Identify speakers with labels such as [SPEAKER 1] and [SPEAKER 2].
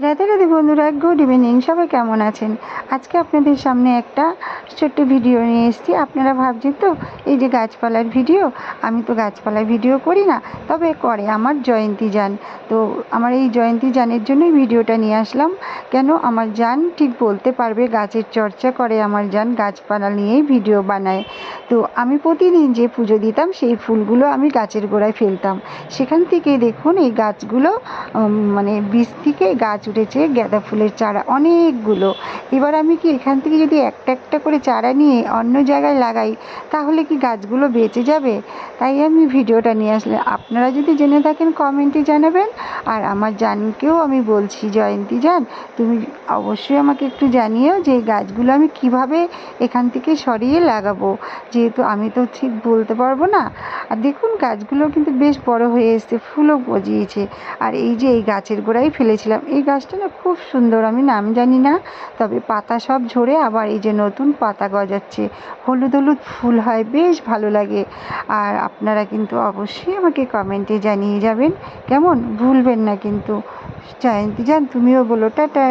[SPEAKER 1] রাধে রাধে বন্ধুরা, good evening. সবাই কেমন আছেন? আজকে আপনাদের সামনে একটা ছোট্ট ভিডিও নিয়ে এসেছি। আপনারা ভাবছেন তো এই যে গাছপালার ভিডিও, আমি তো গাছপালার ভিডিও করি না, তবে করে আমার জয়ন্তী জান। তো আমার এই জয়ন্তী জানের জন্যই ভিডিওটা নিয়ে আসলাম। কেন আমার জান ঠিক বলতে পারবে, গাছের চর্চা করে আমার জান, গাছপালা নিয়েই ভিডিও বানায়। তো আমি প্রতিদিন যে পুজো দিতাম সেই ফুলগুলো আমি গাছের গোড়ায় ফেলতাম। সেখান থেকে দেখুন এই গাছগুলো মানে বীজ থেকে গাছ উঠেছে, গাঁদা ফুলের চারা অনেকগুলো। এবার আমি কি এখান থেকে যদি একটা একটা করে চারা নিয়ে অন্য জায়গায় লাগাই, তাহলে কি গাছগুলো বেঁচে যাবে? তাই আমি ভিডিওটা নিয়ে আসলাম। আপনারা যদি জেনে থাকেন কমেন্টে জানাবেন। আর আমার জানকেও আমি বলছি, জয়ন্তী জান, তুমি অবশ্যই আমাকে একটু জানিও যে এই গাছগুলো আমি কিভাবে এখান থেকে সরিয়ে লাগাবো, যেহেতু আমি তো ঠিক বলতে পারবো না। আর দেখুন গাছগুলো কিন্তু বেশ বড় হয়ে এসছে, ফুলও গজিয়েছে। আর এই যে এই গাছের গোড়ায় ফেলেছিলাম, এই গাছটা না খুব সুন্দর, আমি নাম জানি না, তবে পাতা সব ঝরে আবার এই যে নতুন পাতা গজাচ্ছে, হলুদ হলুদ ফুল হয়, বেশ ভালো লাগে। আর আপনারা কিন্তু অবশ্যই আমাকে কমেন্টে জানিয়ে যাবেন, কেমন? ভুলবেন না কিন্তু। জয়ন্তী জান, তুমিও বলো টাটা।